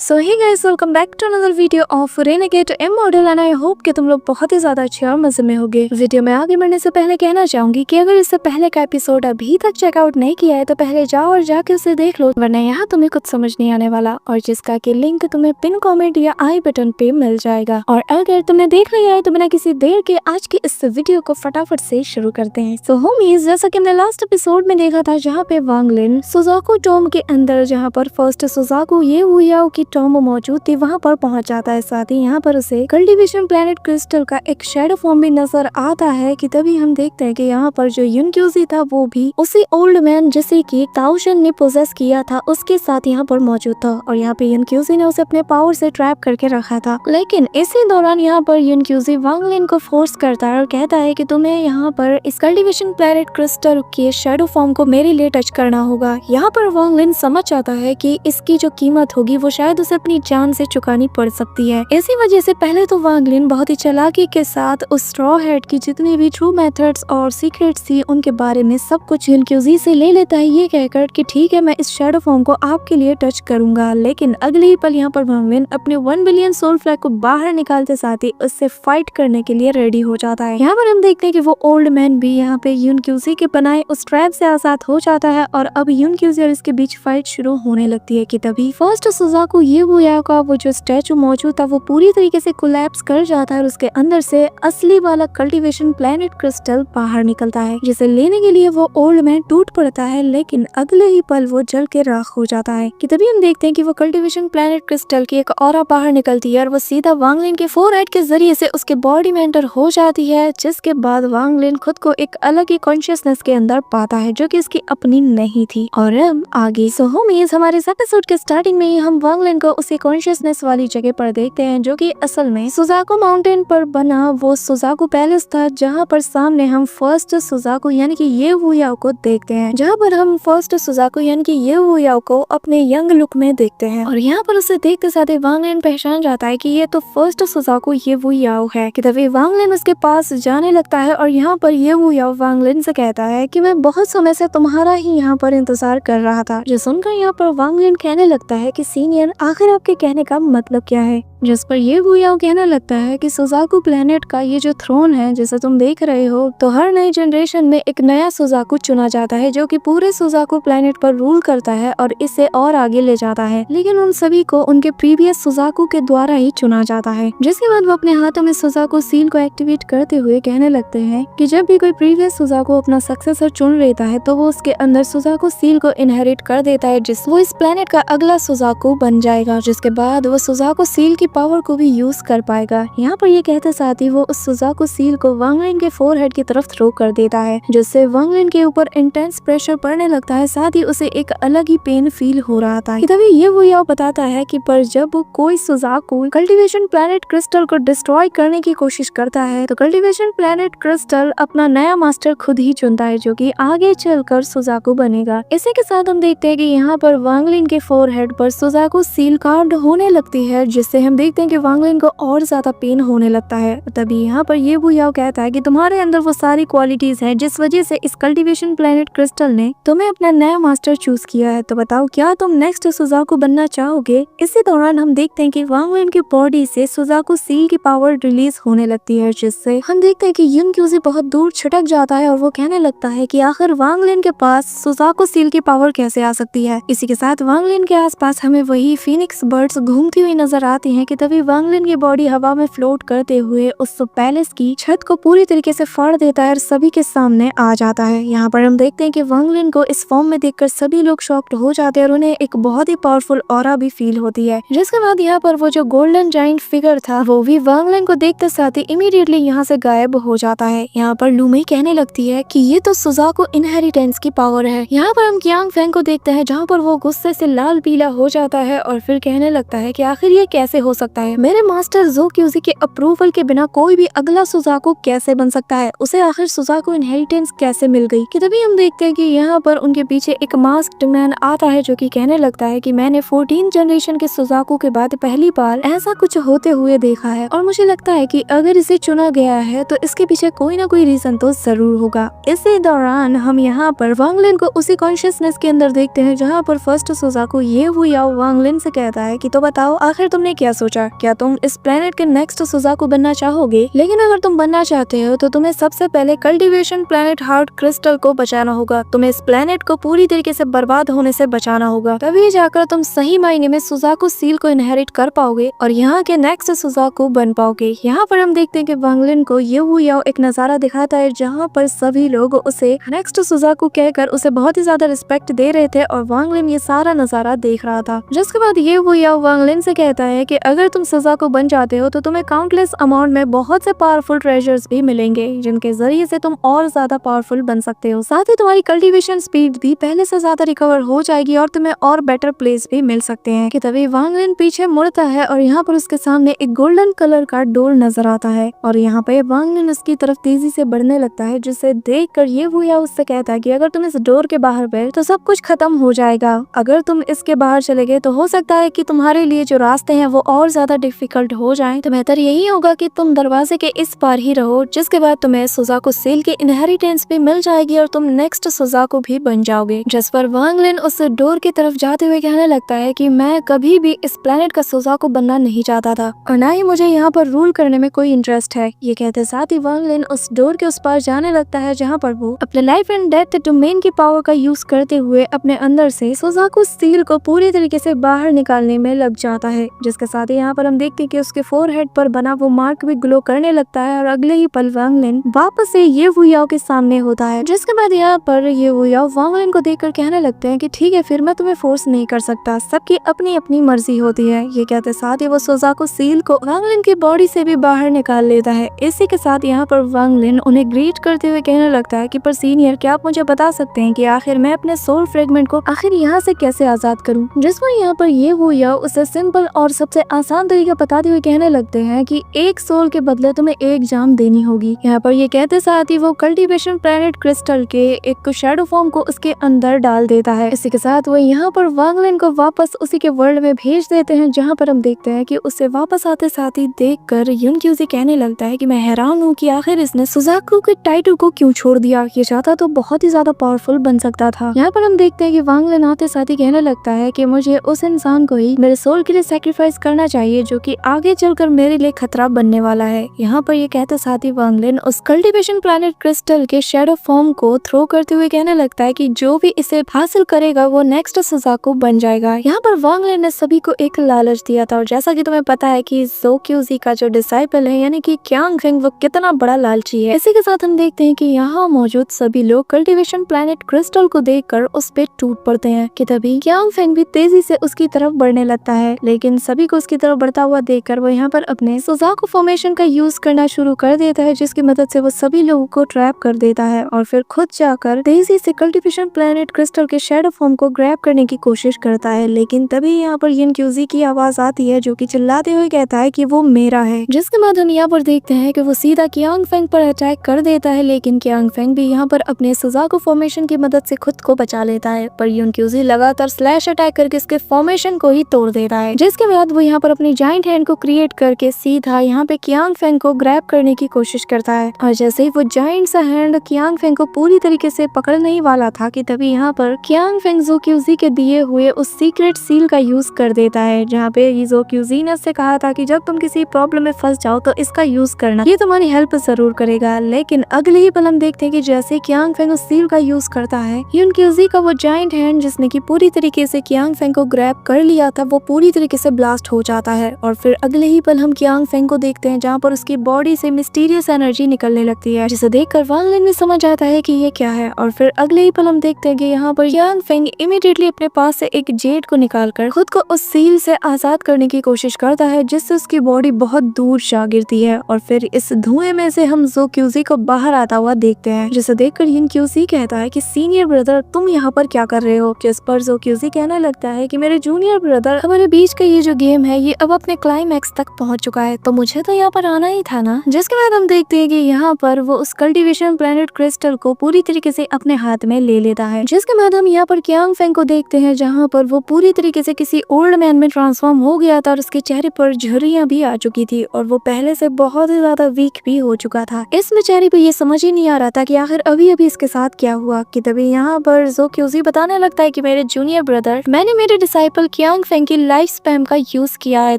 So hey guys, welcome back to another video of renegade M model and I hope कि तुम लोग बहुत ही ज्यादा अच्छे और मजे में होगे। वीडियो में आगे बढ़ने से पहले कहना चाहूंगी कि अगर इससे पहले का एपिसोड अभी तक चेकआउट नहीं किया है तो पहले जाओ और जाके उसे देख लो, वरना यहाँ तुम्हें कुछ समझ नहीं आने वाला, और जिसका कि लिंक तुम्हें पिन कमेंट या आई बटन पे मिल जाएगा। और अगर तुमने देख लिया है तो बिना किसी देर के आज की इस वीडियो को फटाफट से शुरू करते हैं। सो होमीज, जैसा कि हमने लास्ट एपिसोड में देखा था जहाँ पे वांग लिन सुजाकू टॉम के अंदर, जहाँ पर फर्स्ट सुजाकू ये हुआ की टॉम मौजूद थी, वहाँ पर पहुंच जाता है। साथ ही यहाँ पर उसे कल्टीवेशन प्लेनेट क्रिस्टल का एक शेडो फॉर्म भी नजर आता है कि तभी हम देखते हैं कि यहाँ पर जो युनक्यूजी था वो भी उसी ओल्ड मैन जिसे कि ताओशन ने पोजेस किया था उसके साथ यहाँ पर मौजूद था, और यहाँ पे युनक्यूजी ने उसे अपने पावर से ट्रैप करके रखा था। लेकिन इसी दौरान यहाँ पर युनक्यूजी वांग लिन को फोर्स करता है और कहता है कि तुम्हें यहाँ पर इस कल्टीवेशन प्लेनेट क्रिस्टल के शेडो फॉर्म को मेरे लिए टच करना होगा। यहाँ पर वांग लिन समझ जाता है कि इसकी जो कीमत होगी वो शायद उसे अपनी जान से चुकानी पड़ सकती है। इसी वजह से पहले तो वांग लिन बहुत ही चालाकी के साथ उस स्ट्रॉ हेड की जितनी भी ट्रू मेथड्स और सीक्रेट्स थी उनके बारे में सब कुछ युनक्यूजी से ले लेता है, ये कहकर कि ठीक है मैं इस शेडो फॉर्म को आपके लिए टच करूंगा। लेकिन अगले ही पल यहाँ पर वांग लिन अपने 1 बिलियन सोल फ्लैग को बाहर निकालते साथ ही उससे फाइट करने के लिए रेडी हो जाता है। यहाँ पर हम देखते हैं कि वो ओल्ड मैन भी यहाँ पे युनक्यूजी के बनाए उस ट्रैप से आजाद हो जाता है, और अब युनक्यूजी और इसके बीच फाइट शुरू होने लगती है कि तभी फर्स्ट सुजाकू ये हुआ का वो जो स्टैचू मौजूद था वो पूरी तरीके से कोलैप्स कर जाता है और उसके अंदर से असली वाला कल्टीवेशन प्लेनेट क्रिस्टल बाहर निकलता है, जिसे लेने के लिए वो ओल्ड मैन टूट पड़ता है। लेकिन अगले ही पल वो जल के राख हो जाता है कि तभी हम देखते हैं कि वो कल्टीवेशन प्लेनेट क्रिस्टल की एक ऑरा बाहर निकलती है और वो सीधा वांग लिन के फोरहेड के जरिए से उसके बॉडी में एंटर हो जाती है, जिसके बाद वांग लिन खुद को एक अलग ही कॉन्शियसनेस के अंदर पाता है जो कि इसकी अपनी नहीं थी। और अब आगे सो होमीज, हमारे इस एपिसोड के स्टार्टिंग में ही हम वांग लिन को उसी कॉन्शियसनेस वाली जगह पर देखते हैं जो कि असल में सुजाकू माउंटेन पर बना वो सुजाकू पैलेस था, जहाँ पर सामने हम फर्स्ट सुजाकू यानी कि ये वुयाओ को देखते हैं, जहाँ पर हम फर्स्ट सुजाकू यानी कि ये वुयाओ को अपने यंग लुक में देखते हैं। और यहाँ पर उसे देखते साथ ही वांग लिन पहचान जाता है कि ये तो फर्स्ट सुजाकू ये वुयाओ है, कि तभी वांग लिन उसके पास जाने लगता है और यहाँ पर ये वुयाओ वांग लिन से कहता है कि मैं बहुत समय से तुम्हारा ही यहाँ पर इंतजार कर रहा था। जो सुनकर यहाँ पर वांग लिन कहने लगता है कि सीनियर, आखिर आपके कहने का मतलब क्या है? जिस पर ये वुयाओ कहने लगता है कि सुजाकू प्लेनेट का ये जो थ्रोन है जैसे तुम देख रहे हो, तो हर नई जनरेशन में एक नया सुजाकू चुना जाता है जो कि पूरे सुजाकू प्लेनेट पर रूल करता है और इसे और आगे ले जाता है। लेकिन उन सभी को उनके प्रीवियस सुजाकू के द्वारा ही चुना जाता है। जिसके बाद वो अपने हाथों में सुजाकू सील को एक्टिवेट करते हुए कहने लगते हैं कि जब भी कोई प्रीवियस सुजाकू अपना सक्सेसर चुन लेता है तो वो उसके अंदर सुजाकू सील को इनहेरिट कर देता है, जिस वो इस प्लेनेट का अगला सुजाकू बन जाएगा, जिसके बाद वो सुजाकू सील की पावर को भी यूज कर पाएगा। यहाँ पर ये कहते साथ ही वो उस सुजाकू सील को वांग लिन के फोरहेड की तरफ थ्रो कर देता है, जिससे वांग लिन के ऊपर इंटेंस प्रेशर पड़ने लगता है। साथ ही उसे एक अलग ही पेन फील हो रहा था कि तभी ये वुयाओ बताता है कि पर जब कोई सुजाकू कल्टीवेशन प्लेनेट क्रिस्टल को डिस्ट्रॉय करने की कोशिश करता है तो कल्टीवेशन प्लेनेट क्रिस्टल अपना नया मास्टर खुद ही चुनता है जो कि आगे चलकर सुजाकू बनेगा। इसी के साथ हम देखते हैं कि यहाँ पर वांग लिन के फोरहेड पर सुजाकू सील कार्ड होने लगती है, जिससे हम देखते हैं कि वांग लिन को और ज्यादा पेन होने लगता है। तभी यहाँ पर ये वुयाओ कहता है कि तुम्हारे अंदर वो सारी क्वालिटीज हैं जिस वजह से इस कल्टीवेशन प्लेनेट क्रिस्टल ने तुम्हें अपना नया मास्टर चूज किया है, तो बताओ क्या तुम नेक्स्ट सुजाकू बनना चाहोगे? इसी दौरान हम देखते हैं कि वांग लिन की बॉडी से सुजाकू सील की पावर रिलीज होने लगती है, जिससे हम देखते हैं कि युनक्यूजी बहुत दूर छिटक जाता है और वो कहने लगता है कि आखिर वांग लिन के पास सुजाकू सील की पावर कैसे आ सकती है। इसी के साथ वांग लिन के आसपास हमें वही फीनिक्स बर्ड्स घूमती हुई नजर आती हैं कि तभी वांग लिन की बॉडी हवा में फ्लोट करते हुए उस पैलेस की छत को पूरी तरीके से फाड़ देता है और सभी के सामने आ जाता है। यहाँ पर हम देखते हैं कि वांग लिन को इस फॉर्म में देखकर सभी लोग शॉक्ड हो जाते हैं और उन्हें एक बहुत ही पावरफुल ऑरा भी फील होती है। जिसके बाद यहाँ पर वो जो गोल्डन जाइंट फिगर था वो भी वांग लिन को देखते साथ ही इमीडिएटली यहाँ से गायब हो जाता है। यहाँ पर लूमई कहने लगती है कि ये तो सुजाकू इनहेरिटेंस की पावर है। यहाँ पर हम कियांग फेंग को देखते हैं जहाँ पर वो गुस्से से लाल पीला हो जाता है और फिर कहने लगता है कि आखिर ये कैसे हो सकता है। मेरे मास्टर ज़ो क्यूजी के अप्रूवल के बिना कोई भी अगला सुजाकू कैसे बन सकता है? उसे आखिर सुजाकू इनहेरिटेंस कैसे मिल गई? कि तभी हम देखते हैं कि यहाँ पर उनके पीछे एक मास्क्ड मैन आता है जो कि कहने लगता है कि मैंने 14 जनरेशन के सुजाकू के बाद पहली बार ऐसा कुछ होते हुए देखा है और मुझे लगता है कि अगर इसे चुना गया है तो इसके पीछे कोई ना कोई रीजन तो जरूर होगा। इसी दौरान हम यहाँ पर वांग लिन को उसी कॉन्शियसनेस के अंदर देखते हैं जहाँ पर फर्स्ट सुजाकू ये हुयाओ वांग लिन से कहता है कि तो बताओ आखिर तुमने क्या सोचा, क्या तुम इस प्लेनेट के नेक्स्ट सुजाकू बनना चाहोगे? लेकिन अगर तुम बनना चाहते हो तो तुम्हें सबसे पहले कल्टीवेशन प्लेनेट हार्ट क्रिस्टल को बचाना होगा। तुम्हें इस प्लेनेट को पूरी तरीके से बर्बाद होने से बचाना होगा, तभी जाकर तुम सही मायने में सुजाकू सील को इनहेरिट कर पाओगे और यहाँ के नेक्स्ट सुजाकू बन पाओगे। यहाँ पर हम देखते हैं कि वांग लिन को ये हुयाओ एक नजारा दिखाता है जहाँ पर सभी लोग उसे नेक्स्ट सुजाकू कहकर उसे बहुत ही ज्यादा रिस्पेक्ट दे रहे थे और वांग लिन ये सारा नजारा देख रहा था। जिसके बाद ये हुयाओ वांग लिन से कहता है कि अगर तुम सुजाकू बन जाते हो तो तुम्हें काउंटलेस अमाउंट में बहुत से पावरफुल ट्रेजर्स भी मिलेंगे जिनके जरिए से तुम और ज्यादा पावरफुल बन सकते हो। साथ ही तुम्हारी कल्टीवेशन स्पीड भी पहले से ज्यादा रिकवर हो जाएगी और तुम्हें और बेटर प्लेस भी मिल सकते हैं। कि तभी वांग लिन पीछे मुड़ता है और यहाँ पर उसके सामने एक गोल्डन कलर का डोर नजर आता है और यहाँ पे वांग लिन उसकी तरफ तेजी से बढ़ने लगता है, जिसे देख कर ये हुयाओ उससे कहता है कि अगर तुम इस डोर के बाहर गए तो सब कुछ खत्म हो जाएगा। अगर तुम इसके बाहर चले गए तो हो सकता है कि तुम्हारे लिए जो रास्ते हैं वो और ज्यादा डिफिकल्ट हो जाएं। तो बेहतर यही होगा कि तुम दरवाजे के इस पार ही रहो, जिसके बाद तुम्हें सुजाकू सील की इनहेरिटेंस भी मिल जाएगी और तुम नेक्स्ट सुजाकू भी बन जाओगे। जिस पर वांग लिन उस डोर की तरफ जाते हुए कहने लगता है कि मैं कभी भी इस प्लेनेट का सुजाकू बनना नहीं चाहता था और ना ही मुझे यहाँ पर रूल करने में कोई इंटरेस्ट है। ये कहते साथ ही वांग लिन उस डोर के उस पार जाने लगता है जहाँ पर वो अपने लाइफ एंड डेथ डोमेन की पावर का यूज करते हुए अपने अंदर से सुजाकू सील को पूरी तरीके से बाहर निकालने में लग जाता है। जिसके साथ ही यहाँ पर हम देखते हैं कि उसके फोरहेड पर बना वो मार्क भी ग्लो करने लगता है और अगले ही पल वांग लिन वापस से ये हुयाओ के सामने होता है। जिसके बाद यहाँ पर ये हुयाओ वांग लिन को देखकर कहने लगते हैं कि ठीक है फिर मैं तुम्हें फोर्स नहीं कर सकता, सबकी अपनी अपनी मर्जी होती है। ये कहते साथ ही वो सुजाकू सील को वांग लिन की बॉडी से भी बाहर निकाल लेता है। इसी के साथ यहाँ पर वांग लिन उन्हें ग्रीट करते हुए कहने लगता है कि पर सीनियर क्या आप मुझे बता सकते हैं कि आखिर मैं अपने सोल फ्रेगमेंट को आखिर यहाँ से कैसे आजाद करूँ? जिसमें यहाँ पर ये हुयाओ उसे सिंपल और सबसे आसान तरीका बताते हुए कहने लगते हैं कि एक सोल के बदले तुम्हें एक जान देनी होगी। यहाँ पर ये कहते साथ ही वो कल्टीवेशन प्लेनेट क्रिस्टल के एक शैडो फॉर्म को उसके अंदर डाल देता है। इसी के साथ वो यहाँ पर वांग लिन को वापस उसी के वर्ल्ड में भेज देते हैं जहाँ पर हम देखते हैं कि उसे वापस आते साथ ही देख कर युन क्यूजी कहने लगता है कि मैं हैरान हूँ कि आखिर इसने सुजाकू के टाइटल को क्यों छोड़ दिया, ये चाहता तो बहुत ही ज्यादा पावरफुल बन सकता था। यहाँ पर हम देखते हैं कि वांग लिन आते साथ ही कहने लगता है कि मुझे उस इंसान को ही मेरे सोल के लिए सैक्रिफाइस करना चाहिए जो कि आगे चलकर मेरे लिए खतरा बनने वाला है। यहाँ पर ये कहते साथ ही वांग लिन उस कल्टीवेशन प्लैनेट क्रिस्टल के शैडो फॉर्म को थ्रो करते हुए कहने लगता है कि जो भी इसे हासिल करेगा वो नेक्स्ट सुजाकू बन जाएगा। यहाँ पर वांग लिन ने सभी को एक लालच दिया था और जैसा कि तुम्हें पता है कि ज़ो क्यूजी का जो डिसाइपल है यानी कि क्यांग फेंग वो कितना बड़ा लालची है। इसी के साथ हम देखते हैं कि यहाँ मौजूद सभी लोग कल्टीवेशन प्लैनेट क्रिस्टल को देखकर उस पे टूट पड़ते हैं कि तभी क्यांग फेंग भी तेजी से उसकी तरफ बढ़ने लगता है। लेकिन सभी को उसकी तरफ बढ़ता हुआ देखकर वो यहाँ पर अपने सुजाकू फॉर्मेशन का यूज करना शुरू कर देता है, जिसकी मदद से वो सभी लोगों को ट्रैप कर देता है और फिर खुद जाकर तेजी से कल्टीवेशन प्लैनेट क्रिस्टल के शैडो फॉर्म को ग्रैब करने की कोशिश करता है। लेकिन तभी यहाँ पर युन क्यूजी की आवाज आती है जो कि चिल्लाते हुए कहता है कि वो मेरा है। जिसके बाद हम यहाँ पर देखते हैं कि वो सीधा क्यांग फेंग पर अटैक कर देता है, लेकिन क्यांग फेंग भी यहाँ पर अपने सुजाकू फॉर्मेशन की मदद से खुद को बचा लेता है। पर युन क्यूजी लगातार स्लैश अटैक करके इसके फॉर्मेशन को ही तोड़ देता है। जिसके बाद वो यहाँ पर अपनी जाइंट हैंड को क्रिएट करके सीधा यहाँ पे क्यांग फेंग को ग्रैब करने की कोशिश करता है और जैसे ही वो जाइंट सा हैंड क्यांग फेंग को पूरी तरीके से पकड़ने ही वाला था कि तभी यहाँ पर क्यांग फेंग ज़ो क्यूजी के दिए हुए उस सीक्रेट सील का यूज कर देता है, जहाँ पे ज़ो क्यूजी ने उससे कहा था कि जब तुम किसी प्रॉब्लम में फंस जाओ तो इसका यूज करना, ये तुम्हारी हेल्प जरूर करेगा। लेकिन अगले ही पल हम देखते हैं कि जैसे क्यांग फेंग उस सील का यूज करता है, युन क्यूजी का वो जाइंट हैंड जिसने की पूरी तरीके से क्यांग फेंग को ग्रैब कर लिया था वो पूरी तरीके से ब्लास्ट हो जाता है और फिर अगले ही पल हम क्यांग फेंग को देखते हैं जहाँ पर उसकी बॉडी से मिस्टीरियस एनर्जी निकलने लगती है, जिसे देखकर वांग लिन भी समझ आता है कि ये क्या है। और फिर अगले ही पल हम देखते हैं कि यहाँ पर क्यांग फेंग इमीडिएटली अपने पास से एक जेड को निकालकर खुद को उस सील से आजाद करने की कोशिश करता है, जिससे उसकी बॉडी बहुत दूर जा गिरती है और फिर इस धुएं में से हम ज़ो क्यूजी को बाहर आता हुआ देखते हैं, जिसे देखकर युन क्यूजी कहता है कि सीनियर ब्रदर तुम यहाँ पर क्या कर रहे हो। जिस पर ज़ो क्यूजी कहने लगता है कि मेरे जूनियर ब्रदर हमारे बीच का ये जो गेम है ये अब अपने क्लाइमैक्स तक पहुंच चुका है, तो मुझे तो यहाँ पर आना ही था ना। जिसके बाद हम देखते हैं कि यहाँ पर वो उस कल्टीवेशन प्लेनेट क्रिस्टल को पूरी तरीके से अपने हाथ में ले लेता है। जिसके बाद हम यहाँ पर क्यांग फेंग को देखते हैं, जहाँ पर वो पूरी तरीके से किसी ओल्ड मैन में ट्रांसफॉर्म हो गया था और उसके चेहरे पर झुर्रियां भी आ चुकी थी और वो पहले से बहुत ही ज्यादा वीक भी हो चुका था। इस बेचारे को ये समझ ही नहीं आ रहा था कि आखिर अभी अभी इसके साथ क्या हुआ, कि तभी यहाँ पर ज़ो क्यूजी बताने लगता है कि मेरे जूनियर ब्रदर, मैंने मेरे डिसाइपल क्यांग फेंग की लाइफ स्पैम का यूज किया है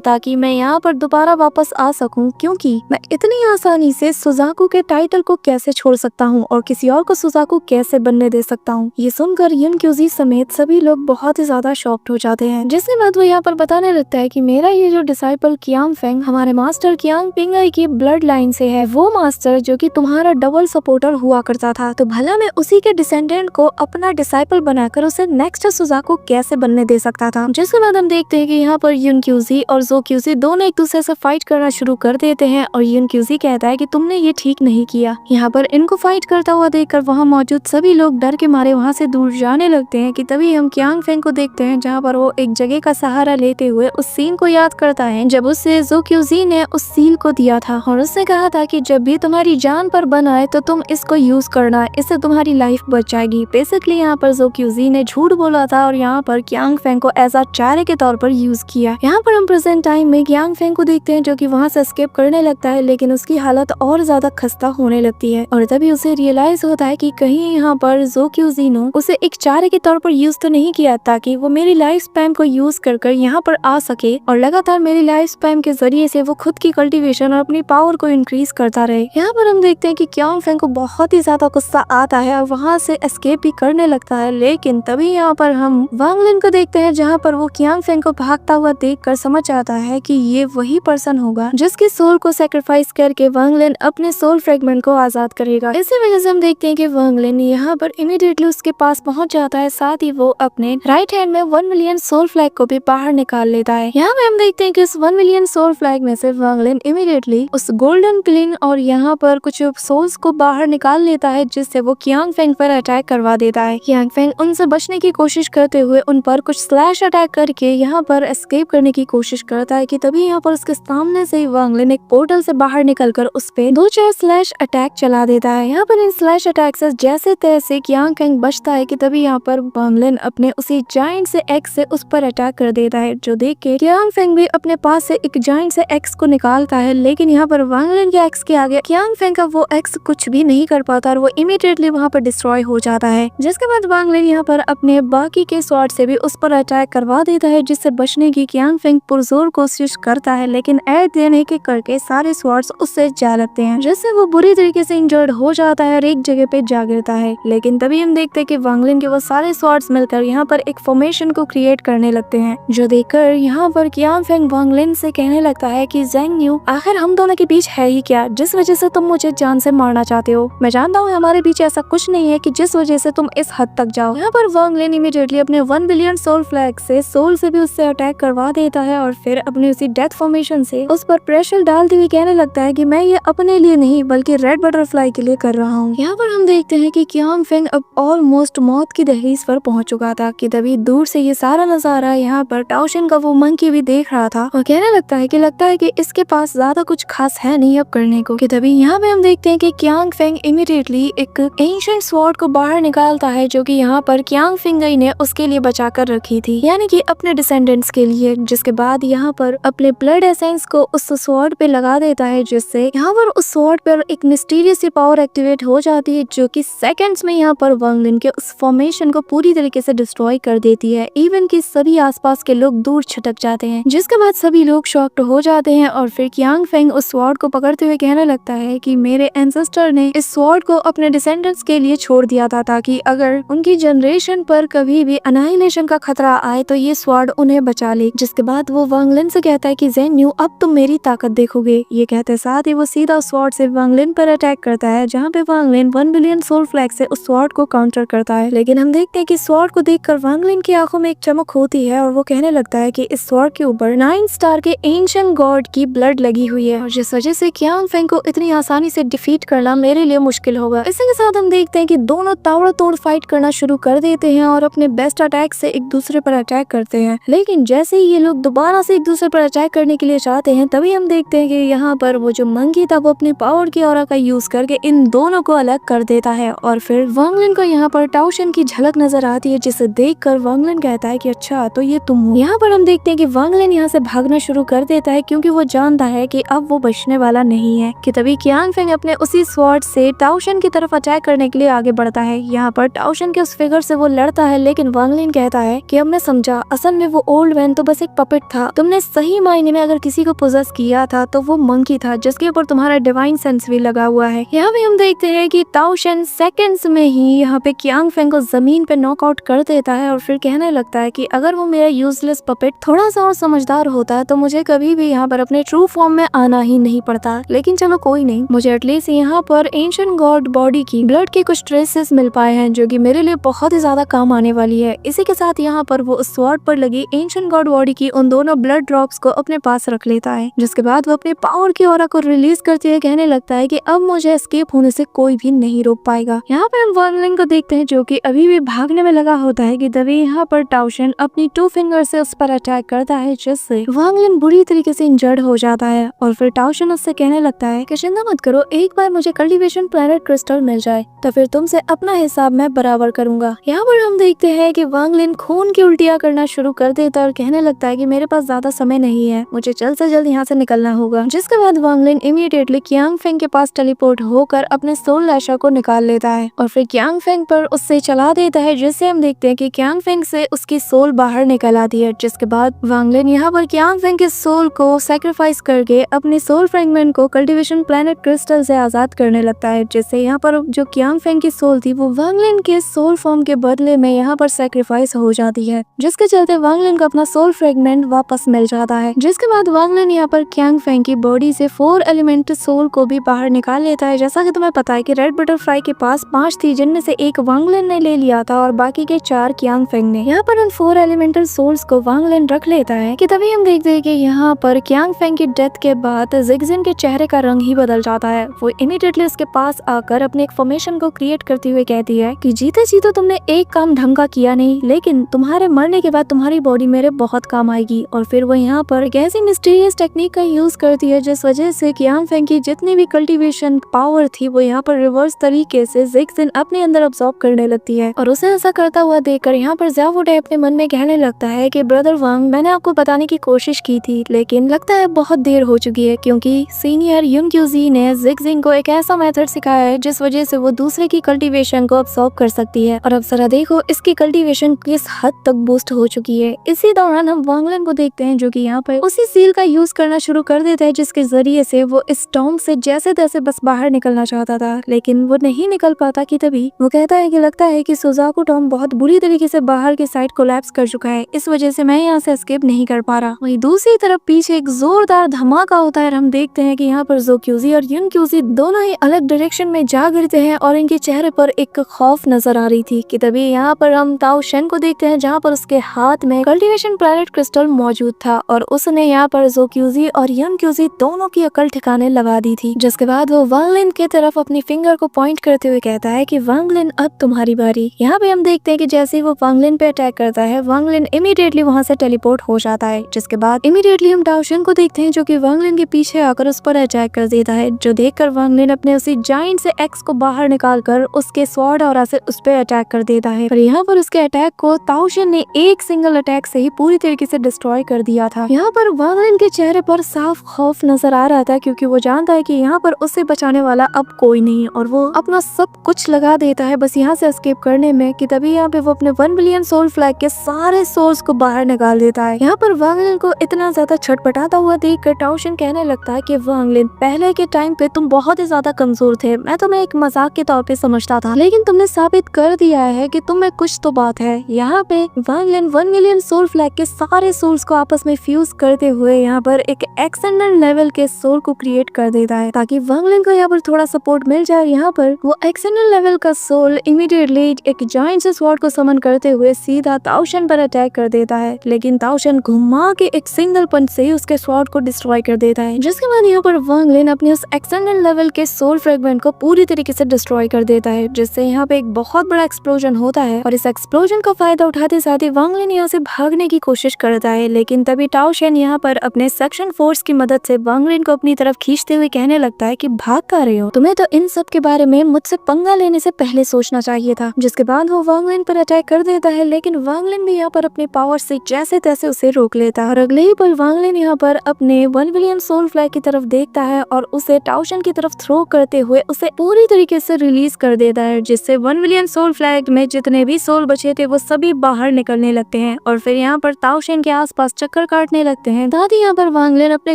ताकि मैं यहाँ पर दोबारा वापस आ सकूं, क्योंकि मैं इतनी आसानी से सुजाकू के टाइटल को कैसे छोड़ सकता हूँ और किसी और को सुजाकू कैसे बनने दे सकता हूँ। ये सुनकर युन क्यूजी समेत सभी लोग बहुत ही ज्यादा शॉक्ड हो जाते हैं। जिसके बाद वो यहाँ पर बताने लगता है कि मेरा ये जो डिसाइपल क्यांग फेंग हमारे मास्टर क्यांग पिंगई की ब्लड लाइन से है, वो मास्टर जो कि तुम्हारा डबल सपोर्टर हुआ करता था, तो भला मैं उसी के डिसेंडेंट को अपना डिसाइपल बनाकर उसे नेक्स्ट सुजाकू कैसे बनने दे सकता था। जिसके बाद हम देखते हैं कि यहाँ पर युन क्यूजी और ज़ो क्यूजी दोनों एक दूसरे से फाइट करना शुरू कर देते हैं और युन क्यूजी कहता है कि तुमने ये ठीक नहीं किया। यहाँ पर इनको फाइट करता हुआ देखकर वहाँ मौजूद सभी लोग डर के मारे वहाँ से दूर जाने लगते हैं, कि तभी हम क्यांग फेंग को देखते हैं जहाँ पर वो एक जगह का सहारा लेते हुए उस सीन को याद करता है जब उससे ज़ो क्यूजी ने उस सील को दिया था और उसने कहा था कि जब भी तुम्हारी जान पर बन आए तो तुम इसको यूज करना, इससे तुम्हारी लाइफ बच जाएगी। बेसिकली यहाँ पर ज़ो क्यूजी ने झूठ बोला था और यहाँ पर क्यांग फेंग को एज अ चारे के तौर पर यूज किया। यहाँ पर हम प्रेजेंट टाइम में क्यांग फेंग को देखते हैं जो कि वहाँ से एस्केप करने लगता है, लेकिन उसकी हालत और ज्यादा खस्ता होने लगती है और तभी उसे रियलाइज होता है कि कहीं यहाँ पर ज़ो क्यूजी ने उसे एक चारे के तौर पर यूज तो नहीं किया ताकि वो मेरी लाइफ स्पैम को यूज कर यहाँ पर आ सके और लगातार मेरी लाइफ स्पैम के जरिए से वो खुद की कल्टीवेशन और अपनी पावर को इंक्रीज करता रहे। यहाँ पर हम देखते हैं कि क्यांग फेंग को बहुत ही ज्यादा गुस्सा आता है और वहाँ से एस्केप भी करने लगता है, लेकिन तभी यहाँ पर हम वांग लिन को देखते हैं जहाँ पर वो क्यांग फेंग को भागता हुआ देखकर समझ आता है कि ये वही पर्सन होगा जिसकी सोल को सैक्रिफाइस करके वांग लिन अपने सोल फ्रेगमेंट को आजाद करेगा। इसी वजह से हम देखते हैं कि वांग लिन यहाँ पर इमीडिएटली उसके पास पहुंच जाता है, साथ ही वो अपने राइट हैंड में 1 मिलियन सोल फ्लैग को भी बाहर निकाल लेता है। यहाँ पे हम देखते हैं कि उस 1 मिलियन सोल फ्लैग में से वांग लिन इमीडिएटली उस गोल्डन क्लीन और यहाँ पर कुछ सोल्स को बाहर निकाल लेता है, जिससे वो क्यांग फेंग पर अटैक करवा देता है। क्यांग फेंग उनसे बचने की कोशिश करते हुए उन पर कुछ स्लैश अटैक करके यहाँ पर एस्केप करने की कोशिश करता है, कि तभी यहाँ पर उसके सामने से वांग लिन एक पोर्टल से बाहर निकलकर उस पे 2-4 स्लैश अटैक चला देता है। यहाँ पर इन स्लैश अटैक से जैसे तैसे क्यांग फेंग बचता है, कि तभी यहाँ पर वांग लिन अपने उसी जायंट से एक्स से उस पर अटैक कर देता है, जो देख के क्यांग फेंग भी अपने पास से एक जायंट से एक्स को निकालता है, लेकिन यहाँ पर वांग लिन के एक्स के आगे क्यांग फेंग का वो एक्स कुछ भी नहीं कर पाता और वो इमीडिएटली वहाँ पर डिस्ट्रॉय हो जाता है। जिसके बाद वांग लिन यहाँ पर अपने बाकी के स्वॉर्ड से भी उस पर अटैक करवा देता है, जिससे बचने की क्यांग फेंग पुरजोर कोशिश करता है, लेकिन एट देने के करके सारे स्वॉर्ड्स उससे जा लगते हैं, जिससे वो बुरी तरीके से इंजर्ड हो जाता है और एक जगह पे जा गिरता है। लेकिन तभी हम देखते हैं कि वांग लिन के वो सारे स्वॉर्ड्स मिलकर यहाँ पर एक फॉर्मेशन को क्रिएट करने लगते हैं, जो देखकर यहाँ पर क्यांग फेंग वांग लिन से कहने लगता है कि ज़ेंग न्यू, आखिर हम दोनों के बीच है ही क्या जिस वजह से तुम मुझे जान से मारना चाहते हो? मैं जानता हूँ हमारे बीच ऐसा कुछ नहीं है कि जिस वजह से तुम इस हद तक जाओ। यहाँ पर वांग लिन इमीडिएटली अपने 1 बिलियन सोल फ्लैग से सोल से भी उससे अटैक करवा देता है और फिर अपनी उसी डेथ फॉर्मेशन से उस पर प्रेशर डालते हुए कहने लगता है कि मैं ये अपने लिए नहीं बल्कि रेड बटरफ्लाई के लिए कर रहा हूँ। यहाँ पर हम देखते हैं कि क्यांग फेंग अब ऑलमोस्ट मौत की दहलीज पर पहुंच चुका था, कि तभी दूर से ये सारा नजारा यहाँ पर टाओशिन का वो मंकी भी देख रहा था और कहने लगता है कि इसके पास ज्यादा कुछ खास है नहीं अब करने को। कि तभी यहाँ पे हम देखते हैं कि क्यांग फेंग इमीडिएटली एक एंशिएंट स्वॉर्ड को बाहर निकालता है, जो कि यहाँ पर क्यांग फिंगई ने उसके लिए बचा कर रखी थी, यानी कि अपने डिसेंडेंट्स के लिए। जिसके बाद यहाँ पर अपने ब्लड एसेंस को उस स्वॉर्ड पे लगा देता है, जिससे यहाँ पर उस स्वॉर्ड पर एक मिस्टीरियस सी पावर एक्टिवेट हो जाती है, जो कि सेकंड्स में यहाँ पर वांग लिन के उस फॉर्मेशन को पूरी तरीके से डिस्ट्रॉय कर देती है। इवन कि सभी आसपास के लोग दूर छटक जाते हैं, जिसके बाद सभी लोग शॉक्ड हो जाते हैं और फिर क्यांग फेंग उस स्वॉर्ड को पकड़ते हुए कहने लगता है कि मेरे एंसेस्टर ने इस स्वॉर्ड को अपने डिसेंडेंट्स के लिए छोड़ दिया था, ताकि अगर उनकी जनरेशन पर कभी भी अनाइलेशन का खतरा आए तो ये स्वॉर्ड उन्हें बचा ले। जिसके बाद वो वांग लिन से कहता है कि ज़ेंग न्यू, अब तुम मेरी ताकत देखोगे। ये कहते साथ ही वो सीधा स्वॉर्ड से वांग लिन पर अटैक करता है, जहाँ पे वांग लिन 1 बिलियन सोल फ्लैग से उस स्वॉर्ड को काउंटर करता है। लेकिन हम देखते हैं कि स्वॉर्ड को देखकर वांग लिन की आंखों में एक चमक होती है और वो कहने लगता है कि इस स्वॉर्ड के ऊपर 9 स्टार के एंशिएंट गॉड की ब्लड लगी हुई है और जिस वजह से क्यांग फेंग को इतनी आसानी से डिफीट करना मेरे लिए मुश्किल होगा। इसी के साथ हम देखते हैं कि दोनों ताबड़तोड़ फाइट करना शुरू कर देते हैं और अपने बेस्ट अटैक से एक दूसरे पर अटैक करते हैं। लेकिन जैसे ही ये लोग दोबारा दोबारा से एक दूसरे पर अटैक करने के लिए चाहते हैं। तभी हम देखते हैं कि यहाँ पर वो जो मंकी था वो अपनी पावर की ऑरा का यूज करके इन दोनों को अलग कर देता है और फिर वांग लिन को यहाँ पर टाओ शन की झलक नजर आती है, जिसे देखकर वांग लिन कहता है कि अच्छा तो ये तुम हो। यहाँ पर हम देखते हैं कि वांग लिन यहाँ से भागना शुरू कर देता है क्योंकि वो जानता है कि अब वो बचने वाला नहीं है। कि तभी कियांग फेंग अपने उसी स्वॉर्ड से टाओ शन की तरफ अटैक करने के लिए आगे बढ़ता है। यहाँ पर टाओ शन के उस फिगर से वो लड़ता है, लेकिन वांग लिन कहता है कि अब मैं समझा, असल में वो ओल्ड मैन तो बस एक पपेट था। तुमने सही मायने में अगर किसी को पोजेस किया था तो वो मंकी था, जिसके ऊपर तुम्हारा डिवाइन सेंस भी लगा हुआ है। यहाँ पे हम देखते हैं कि टाओ शन सेकंड्स में ही यहाँ पे कियांग फेंग को जमीन पे नॉकआउट कर देता है और फिर कहने लगता है कि अगर वो मेरा यूजलेस पपेट थोड़ा सा और समझदार होता है तो मुझे कभी भी यहाँ पर अपने ट्रू फॉर्म में आना ही नहीं पड़ता। लेकिन चलो कोई नहीं, मुझे एटलीस्ट यहाँ पर एंशिएंट गॉड बॉडी की ब्लड के कुछ ट्रेसेस मिल पाए हैं जो कि मेरे लिए बहुत ही ज्यादा काम आने वाली है। इसी के साथ यहाँ पर वो उस स्वॉर्ड पर लगी एंशिएंट गॉड बॉडी की उन दोनों ब्लड ड्रॉप्स को अपने पास रख लेता है, जिसके बाद वो अपने पावर की ऑरा को रिलीज करते हुए कहने लगता है कि अब मुझे एस्केप होने से कोई भी नहीं रोक पाएगा। यहाँ पर हम वांग लिन को देखते हैं जो कि अभी भी भागने में लगा होता है कि तभी यहाँ पर टाओ शन अपनी 2 फिंगर से उस पर अटैक करता है, जिससे वांग लिन बुरी तरीके से इंजर्ड हो जाता है और फिर टाओ शन उससे कहने लगता है कि चिंता मत करो, एक बार मुझे कल्टीवेशन प्लैनेट क्रिस्टल मिल जाए तो फिर तुमसे अपना हिसाब मैं बराबर करूंगा। यहाँ पर हम देखते हैं कि वांग लिन खून की उल्टियां करना शुरू कर देता है और कहने लगता है कि मेरे पास ज्यादा समय नहीं है, मुझे जल्द से जल्द यहाँ से निकलना होगा। जिसके बाद वांग लिन इमीडिएटली कियांग फेंग के पास टेलीपोर्ट होकर अपने सोल लैशर को निकाल लेता है और फिर कियांग फेंग पर उससे चला देता है, जिससे हम देखते हैं कि कियांग फेंग से उसकी सोल बाहर निकल आती है। जिसके बाद वांग लिन यहाँ पर कियांग फेंग के सोल को सैक्रिफाइस करके अपने सोल फ्रेगमेंट को कल्टीवेशन प्लैनेट क्रिस्टल से आजाद करने लगता है, जिससे यहाँ पर जो कियांग फेंग की सोल थी वो वांग लिन के सोल फॉर्म के बदले में यहाँ पर सैक्रिफाइस हो जाती है, जिसके चलते वांग लिन को अपना सोल फ्रेगमेंट वापस मिल जाता है। जिसके बाद वांग लिन यहाँ पर कियांग फेंग की बॉडी से 4 एलिमेंट सोल को भी बाहर निकाल लेता है। जैसा कि तुम्हें पता है कि रेड बटरफ्लाई के पास 5 थी, जिनमें से एक वांग लिन ने ले लिया था और बाकी के 4 कियांग फेंग ने। यहाँ पर उन 4 एलिमेंटल सोल्स को वांग लिन रख लेता है कि तभी हम देखते हैं कि यहाँ पर कियांग फेंग की डेथ के बाद जिगजिन के चेहरे का रंग ही बदल जाता है। वो इमीडिएटली उसके पास आकर अपने एक फॉर्मेशन को क्रिएट करते हुए कहती है कि जीते जी तो तुमने एक काम ढंग का किया नहीं, लेकिन तुम्हारे मरने के बाद तुम्हारी बॉडी मेरे बहुत काम आएगी। और फिर वो यहाँ पर एक ऐसी मिस्टीरियस टेक्निक का यूज करती है जिस वजह से कियांग फेंग की जितनी भी कल्टीवेशन पावर थी वो यहाँ पर रिवर्स तरीके से जिगजिन अपने अंदर अब्सॉर्ब करने लगती है। और उसे ऐसा करता हुआ देखकर यहाँ पर ज़्याओ वुडे अपने मन में कहने लगता है कि ब्रदर वांग, मैंने आपको बताने की कोशिश की थी लेकिन लगता है बहुत देर हो चुकी है, क्योंकि सीनियर युन क्यूजी ने जिगजिन को एक ऐसा मेथड सिखाया है जिस वजह से वो दूसरे की कल्टीवेशन को अब्सॉर्ब कर सकती है। और अब जरा देखो इसकी कल्टीवेशन किस हद तक बूस्ट हो चुकी है। इसी दौरान हम वांग लिन को देखते हैं जो कि यहाँ पर उसी सील का यूज करना शुरू कर देता है जिसके जरिए से वो इस टॉन्ग से जैसे तैसे बस बाहर निकलना चाहता था, लेकिन वो नहीं निकल पाता। कि तभी वो कहता है कि लगता है कि सुजाकू टॉन्ग बहुत बुरी तरीके से बाहर की साइड कोलैप्स कर चुका है, इस वजह से मैं यहाँ से एस्केप नहीं कर पा रहा। वहीं दूसरी तरफ पीछे एक जोरदार धमाका होता है और हम देखते हैं कि यहाँ पर जो क्यूजी और युन क्यूजी दोनों ही अलग डायरेक्शन में जा गिरते हैं और इनके चेहरे पर एक खौफ नजर आ रही थी। कि तभी यहाँ पर हम टाओ शन को देखते हैं जहाँ पर उसके हाथ में कल्टीवेशन प्लैनेट क्रिस्टल मौजूद था और उसने यहाँ पर जो क्यूजी और युन क्यूजी दोनों की अकल ठिकाने लगा दी थी। जिसके बाद वो वांग लिन की तरफ अपनी फिंगर को पॉइंट करते हुए कहता है कि वांग लिन अब तुम्हारी बारी। यहाँ पे हम देखते हैं कि जैसे ही वो वांग लिन पे अटैक करता है वांग लिन इमीडिएटली वहाँ से टेलीपोर्ट हो जाता है। जिसके बाद इमीडिएटली हम टाओ शन को देखते हैं जो कि वांग लिन के पीछे आकर उस पर अटैक कर देता है, जो देखकर वांग लिन अपने उसी जाइंट से एक्स को बाहर निकाल कर उसके स्वॉर्ड ऑरा से उस पे अटैक कर देता है। और यहाँ पर उसके अटैक को टाओ शन ने एक सिंगल अटैक से ही पूरी तरीके से डिस्ट्रॉय कर दिया था। यहाँ पर वांग लिन के चेहरे पर साफ खौफ नजर आ रहा था क्योंकि वो जानता है कि यहाँ पर उसे बचाने वाला अब कोई नहीं और वो अपना सब कुछ लगा देता है बस यहाँ से एस्केप करने में। कि तभी यहाँ पे वो अपने 1 बिलियन सोल फ्लैग के सारे सोल्स को बाहर निकाल देता है। यहाँ पर वांग लिन को इतना ज्यादा छटपटाता हुआ देखकर टाओ शन कहने लगता है कि वांग लिन, पहले के टाइम पे तुम बहुत ही ज्यादा कमजोर थे, मैं तुम्हें एक मजाक के तौर पे समझता था, लेकिन तुमने साबित कर दिया है कि तुम में कुछ तो बात है। यहाँ पे वांग लिन 1 मिलियन सोल फ्लैग के सारे सोल्स को आपस में फ्यूज करते हुए यहाँ पर एक एक्सटेंडेड लेवल के सोल को क्रिएट कर देता है ताकि वांग लिन को यहाँ पर थोड़ा सपोर्ट मिल जाए। यहाँ पर वो एक्सटेंडेड लेवल का सोल इमीडिएटली एक जायंट से स्वॉर्ड को समन करते हुए सीधा टाओ शन पर अटैक कर देता है, लेकिन टाओ शन घुमा के एक सिंगल पंच से ही उसके स्वॉर्ड को डिस्ट्रॉय कर देता है। जिसके बाद यहाँ पर वांग लिन अपने उस एक्सटेंडेड लेवल के सोल फ्रेगमेंट को पूरी तरीके से डिस्ट्रॉय कर देता है, जिससे यहाँ पे एक बहुत बड़ा एक्सप्लोजन होता है और इस एक्सप्लोजन का फायदा उठाते साथ ही वांग लिन यहाँ से भागने की कोशिश करता है, लेकिन तभी टाओशन यहाँ पर अपने सक्शन फोर्स की मदद से वांग लिन को अपनी तरफ खींचते हुए कहने लगता है कि भाग कर रहे हो, तुम्हें तो इन सब के बारे में मुझसे पंगा लेने से पहले सोचना चाहिए था। जिसके बाद वो वांग लिन पर अटैक कर देता है, लेकिन वांग लिन भी यहाँ पर अपने पावर से जैसे तैसे उसे रोक लेता है और अगले ही पल वांग लिन यहाँ पर अपने 1 बिलियन सोल फ्लैग की तरफ देखता है और उसे टाओशन की तरफ थ्रो करते हुए उसे पूरी तरीके से रिलीज कर देता है, जिससे 1 बिलियन सोल फ्लैग में जितने भी सोल बचे थे वो सभी बाहर निकलने लगते हैं और फिर यहाँ पर टाओशन के आसपास चक्कर काटने लगते हैं। साथ ही यहाँ पर वांग लिन अपने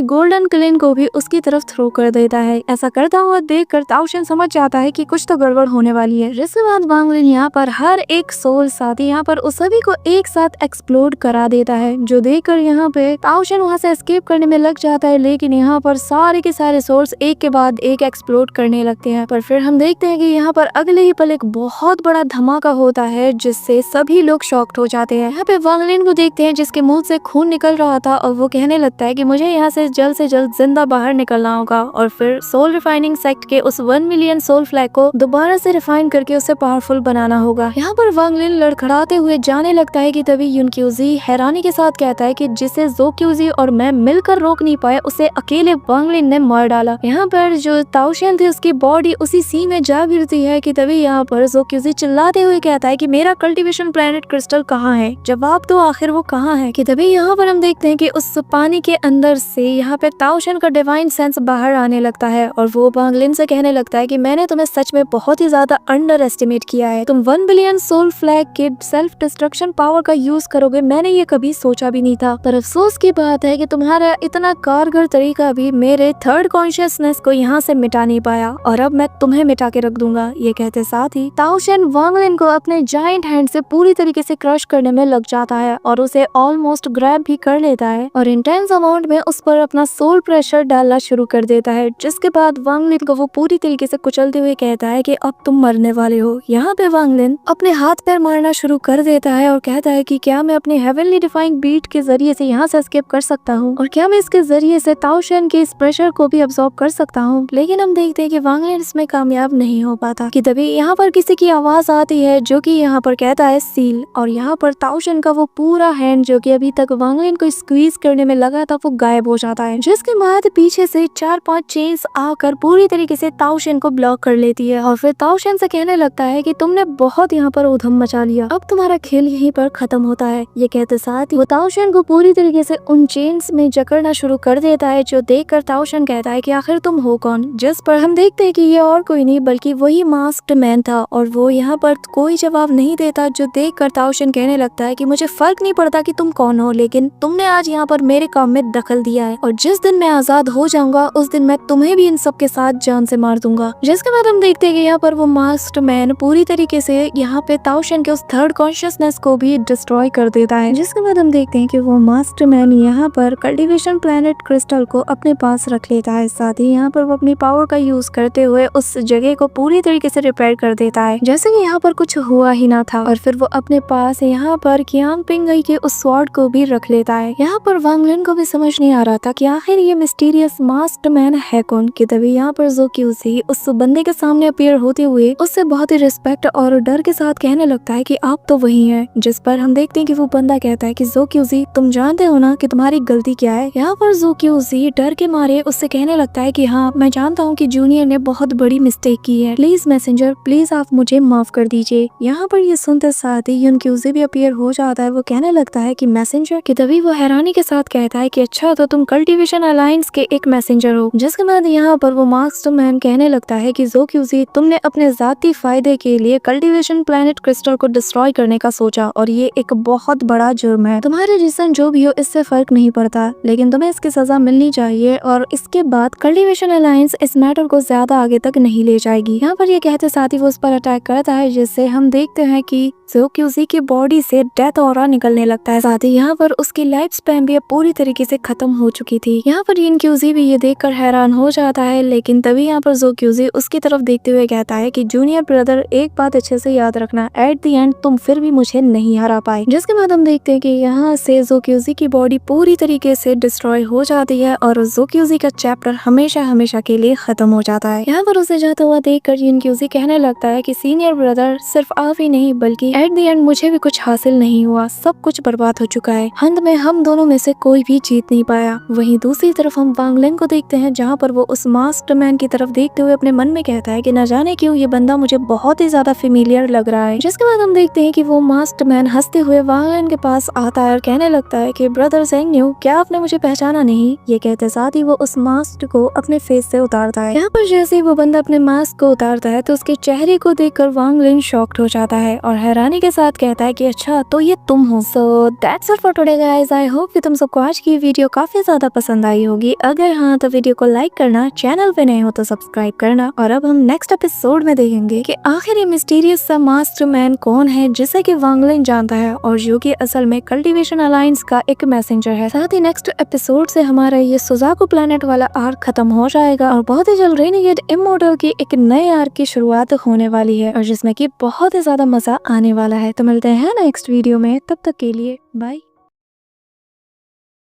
गोल्डन क्लेन को भी उसकी तरफ थ्रो कर देता है। ऐसा करता हुआ देखकर टाओशन समझ जाता है कि कुछ तो गड़बड़ होने वाली है। जिसके बाद वांग लिन यहाँ पर हर एक सोल साथी यहाँ पर उस सभी को एक साथ एक्सप्लोड करा देता है, जो देखकर यहाँ पे टाओशन वहाँ से एस्केप करने में लग जाता है, लेकिन यहाँ पर सारे के सारे सोल्स एक के बाद एक एक्सप्लोड करने लगते हैं। पर फिर हम देखते हैं कि यहाँ पर अगले ही पल एक बहुत बड़ा धमाका होता है, जिससे सभी लोग शॉक्ड हो जाते हैं। यहाँ पे वांग लिन को देखते हैं जिसके मुंह से खून निकल रहा था और वो कहने लगता है कि मुझे यहाँ से जल्द जिंदा बाहर निकलना होगा और फिर सोल रिफाइनिंग सेक्ट के उस 1 मिलियन सोल फ्लैग को दोबारा से रिफाइन करके उसे पावरफुल बनाना होगा। यहाँ पर वांग लिन लड़खड़ाते हुए जाने लगता है कि तभी युन क्यूजी हैरानी के साथ कहता है कि जिसे जो क्यूजी और मैं मिलकर रोक नहीं पाए उसे अकेले वांग लिन ने मार डाला। यहाँ पर जो टाओशन थी उसकी बॉडी उसी सी में जा गिरती है कि तभी यहाँ पर जो क्यूजी चिल्लाते हुए कहता है कि मेरा कल्टीवेशन प्लेनेट क्रिस्टल कहाँ है, जवाब दो आखिर वो कहाँ है। कि तभी यहाँ पर हम देखते हैं कि उस पानी के अंदर से यहाँ पे टाओशन का डिवाइन सेंस बाहर आने लगता है और वो वांग लिन से कहने लगता है कि मैंने तुम्हें सच में बहुत ही ज्यादा अंडर एस्टिमेट किया है, तुम 1 बिलियन सोल फ्लैग के सेल्फ डिस्ट्रक्शन पावर का यूज करोगे, मैंने ये कभी सोचा भी नहीं था। पर अफसोस की बात है कि तुम्हारा इतना कारगर तरीका भी मेरे थर्ड कॉन्शियसनेस को यहाँ से मिटा नहीं पाया और अब मैं तुम्हें मिटा के रख दूंगा। ये कहते साथ ही टाओशन वांग लिन को अपने जायंट हैंड से पूरी तरीके से क्रश करने में लग जाता है और उसे ऑलमोस्ट ग्रैब भी कर लेता है और इंटेंस अमाउंट में उस पर अपना सोल प्रेशर डालना शुरू कर देता है। जिसके बाद वांग लिन को वो पूरी तरीके से कुचलते हुए कहता है कि अब तुम मरने वाले हो। यहाँ पे वांग लिन अपने हाथ पैर मारना शुरू कर देता है और कहता है कि क्या मैं अपने हेवनली डिफाइंग बीट के जरिए से यहाँ से एस्केप कर सकता हूँ और क्या मैं इसके जरिए से टाओशन के इस प्रेशर को भी अब्सॉर्ब कर सकता हूँ। लेकिन हम देखते हैं कि वांग लिन इसमें कामयाब नहीं हो पाता कि तभी यहाँ पर किसी की आवाज आती है जो कि यहाँ पर कहता है सील, और यहाँ पर टाओशन का वो पूरा हैंड जो कि अभी तक वांग लिन को स्क्वीज करने में लगा था वो गायब हो जाता है। जिसके बाद पीछे से 4-5 चेन्स आकर पूरी तरीके से टाओशन को ब्लॉक कर लेती है और फिर टाओशन से कहने लगता है कि तुमने बहुत यहाँ पर उधम मचा लिया, अब तुम्हारा खेल यहीं पर खत्म होता है। ये कहते साथ ही वो टाओशन को पूरी तरीके से उन चेन्स में जकड़ना शुरू कर देता है, जो देखकर टाओशन कहता है कि आखिर तुम हो कौन। जिस पर हम देखते हैं कि ये और कोई नहीं बल्कि वही मास्क्ड मैन था और वो यहाँ पर कोई जवाब नहीं देता, जो देखकर टाओशन कहने लगता है कि मुझे फर्क नहीं पड़ता कि तुम कौन हो, लेकिन तुमने आज यहाँ पर मेरे काम में दखल दिया है और जिस दिन मैं आजाद हो जाऊंगा उस दिन मैं तुम्हें भी इन सब के साथ जान से मार दूंगा। जिसके बाद हम देखते हैं कि यहाँ पर वो मास्क्ड मैन पूरी तरीके से यहाँ पे टाओशन के उस थर्ड कॉन्शियसनेस को भी डिस्ट्रॉय कर देता है। जिसके बाद हम देखते हैं कि वो मास्क्ड मैन यहाँ पर कल्टीवेशन प्लेनेट क्रिस्टल को अपने पास रख लेता है। साथ ही यहाँ पर वो अपनी पावर का यूज करते हुए उस जगह को पूरी तरीके से रिपेयर कर देता है जैसे कि यहाँ पर कुछ हुआ ही ना था और फिर वो अपने पास यहाँ पर कियांग पिंगई के उस स्वॉर्ड को भी रख लेता है। यहाँ पर वांग लिन को भी समझ नहीं आ रहा था कि आखिर ये मिस्टीरियस मास्क्ड मैन है कौन। कि तभी यहाँ पर जो क्यूजी उस बंदे के सामने अपीयर होते हुए उससे बहुत ही रिस्पेक्ट और डर के साथ कहने लगता है कि आप तो वही हैं। जिस पर हम देखते हैं कि वो बंदा कहता है कि जो क्यूजी तुम जानते हो ना कि तुम्हारी गलती क्या है। यहाँ पर जो क्यूजी डर के मारे उससे कहने लगता है कि हाँ मैं जानता हूँ कि जूनियर ने बहुत बड़ी मिस्टेक की है, प्लीज मैसेंजर प्लीज आप मुझे माफ कर दीजिए। यहाँ पर ये सुनते साथ ही युन क्यूजी भी अपीयर हो जाता है। वो कहने लगता है कि मैसेंजर। कि तभी वो हैरानी के साथ कहता है कि अच्छा तो तुम कल्टीवेशन अलायंस के एक मैसेंजर हो। जिसके बाद यहाँ पर वो मास्क्ड मैन कहने लगता है कि जो क्यूजी तुमने अपने जाती फायदे के लिए कल्टीवेशन प्लेनेट क्रिस्टल को डिस्ट्रॉय करने का सोचा और ये एक बहुत बड़ा जुर्म है। तुम्हारे रीजन जो भी हो इससे फर्क नहीं पड़ता, लेकिन तुम्हें इसकी सजा मिलनी चाहिए और इसके बाद कल्टीवेशन अलायंस इस मैटर को ज्यादा आगे तक नहीं ले जाएगी। यहाँ पर ये कहते साथ ही वो उस पर अटैक करता है, जिससे हम देखते हैं कि जो क्यूजी की बॉडी से डेथ ऑरा निकलने लगता है। साथ ही यहाँ पर उसकी लाइफ स्पैन भी पूरी तरीके से खत्म हो चुकी थी। यहाँ पर इन क्यूजी भी ये देखकर हैरान हो जाता है, लेकिन तभी यहाँ पर जो क्यूजी उसकी तरफ देखते हुए कहता है कि जूनियर ब्रदर एक बात अच्छे से याद रखना, एट द एंड तुम फिर भी मुझे नहीं हरा पाए। जिसके बाद हम देखते हैं कि यहाँ से जो क्यूजी की बॉडी पूरी तरीके से डिस्ट्रॉय हो जाती है और जो क्यूजी का चैप्टर हमेशा हमेशा के लिए खत्म हो जाता है। यहाँ पर उसे जाता हुआ देखकर इन क्यूजी कहने लगता है कि सीनियर ब्रदर सिर्फ आप ही नहीं बल्कि एट द एंड मुझे भी कुछ हासिल नहीं हुआ, सब कुछ बर्बाद हो चुका है। हम अंत में हम दोनों में से कोई भी जीत नहीं पाया। वहीं दूसरी तरफ हम वांग लिंग को देखते हैं, जहाँ पर वो उस मास्टरमैन की तरफ देखते हुए अपने मन में कहता है कि न जाने क्यों ये बंदा मुझे बहुत ही ज्यादा फेमिलियर लग रहा है। जिसके बाद हम देखते हैं कि वो मास्टरमैन हंसते हुए वांग लिंग के पास आता है और कहने लगता है कि ब्रदर ज़ेंग न्यू, क्या आपने मुझे पहचाना नहीं? ये कहते साथ ही वो उस मास्क को अपने फेस से उतारता है। यहाँ पर जैसे ही वो बंदा अपने मास्क को उतारता है तो उसके चेहरे को देखकर वांग लिंग शॉक्ड हो जाता है और हैरानी के साथ कहता है कि अच्छा तो ये तुम हो। So that's it for today guys. I hope कि तुम सबको आज की वीडियो काफी ज्यादा पसंद आई होगी। अगर हाँ तो वीडियो को लाइक करना, चैनल पे नए हो तो सब्सक्राइब करना। और अब हम नेक्स्ट एपिसोड में देखेंगे कि आखिर ये मिस्टीरियस सा मास्टरमैन कौन है जिसे कि वांग लिंग जानता है और जो कि असल में कल्टीवेशन अलायंस का एक मैसेंजर है। साथ ही नेक्स्ट एपिसोड से हमारा ये सुजाकू प्लेनेट वाला आर्क खत्म हो जाएगा और बहुत ही जल्द रेनेगेड इमॉर्टल की एक नए आर्क की शुरुआत होने वाली है और जिसमें कि बहुत ही ज्यादा मजा आने वाला है। तो मिलते हैं नेक्स्ट वीडियो में, तब तक के लिए बाय।